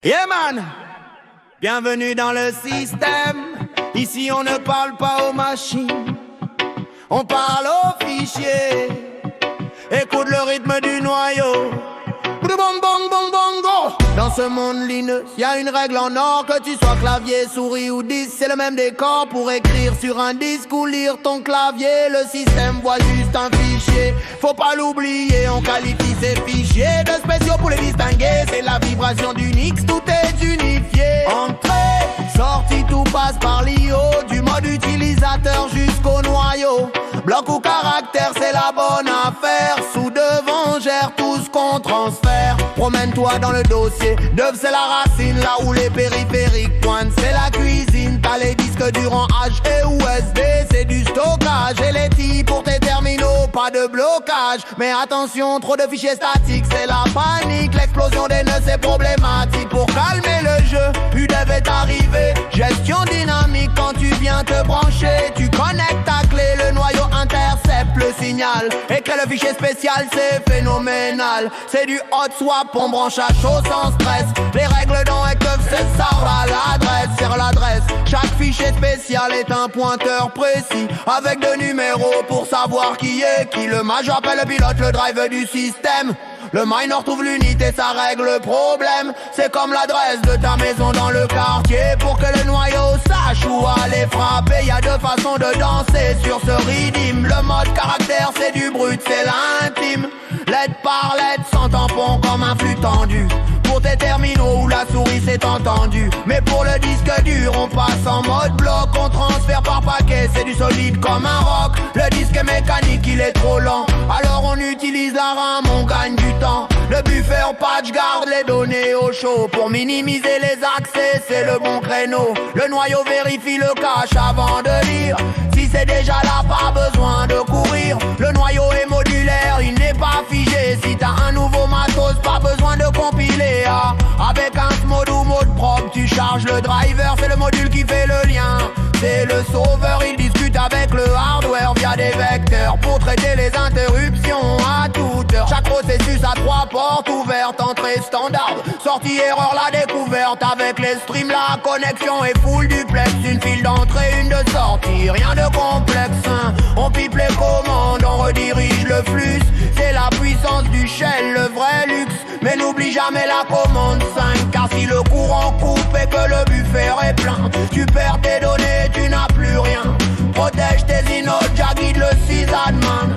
Yeah man, bienvenue dans le système. Ici on ne parle pas aux machines, on parle aux fichiers. Écoute le rythme du noyau. Bong bong bong bongo. Dans ce monde lineux, y a une règle en or, que tu sois clavier, souris ou disque, c'est le même décor pour écrire sur un disque ou lire ton clavier. Le système voit juste un fichier, faut pas l'oublier, on qualifie ces fichiers de spéciaux pour les distinguer. C'est la vibration d'Unix, tout est unifié. Entrée, sortie, tout passe par l'IO, du mode utilisateur jusqu'au noyau. Bloc ou caractère, c'est la bonne affaire. Sous devant, gère tout ce qu'on transfère. Promène-toi dans le dossier. Dev, c'est la racine, là où les périphériques pointent. C'est la cuisine, t'as les disques durs en H et USB. C'est du stockage, et les TI pour tes terminaux. Pas de blocage, mais attention, trop de fichiers statiques, c'est la panique. L'explosion des nœuds, c'est problématique. Pour calmer le jeu, UDEV est arrivé. Gestion dynamique, quand tu viens te brancher, tu connectes ta clé, le noyau intercepte le signal. Et que le fichier spécial, c'est phénoménal. C'est du hot swap, on branche à chaud sans stress. Les règles dans Ecov, c'est ça à l'adresse, sur l'adresse. Chaque fichier spécial est un pointeur précis, avec deux numéros pour savoir qui est qui. Le major appelle le pilote, le driver du système. Le minor trouve l'unité, ça règle le problème. C'est comme l'adresse de ta maison dans le quartier. Pour que le noyau sache où aller frapper, y a deux façons de danser sur ce rythme. Le mode caractère, c'est du brut, c'est l'intime. Lettre par lettre, sans tampon comme un flux tendu. Pour tes terminaux où la souris s'est entendue. Mais pour le disque dur, on passe en mode bloc. On transfère par paquet, c'est du solide comme un roc. Le disque est mécanique, il est trop lent. Alors on utilise la RAM, on gagne du temps. Le buffer patch garde les données au chaud. Pour minimiser les accès, c'est le bon créneau. Le noyau vérifie le cache avant de lire. Si c'est déjà là, pas besoin de courir. Le noyau est modulaire, il n'est pas figé. Si t'as un nouveau matos, pas besoin de compiler. Avec un mode ou mode propre, tu charges le driver. C'est le module qui fait le lien. C'est le sauveur, il discute avec le hardware via des vecteurs pour traiter les interruptions à toute heure. Chaque processus a 3 portes ouvertes, entrée standard, sortie erreur, la découverte. Avec les streams, la connexion est full duplex. Une file d'entrée, une de sortie, rien de complexe, hein. On pipe les commandes, on redirige le flux. C'est la puissance du shell, le vrai luxe. Mais n'oublie jamais la commande 5, car si le courant coupe et que le buffer est plein, tu perds tes données, tu n'as plus rien. Protège tes inodes, guide le sysadman.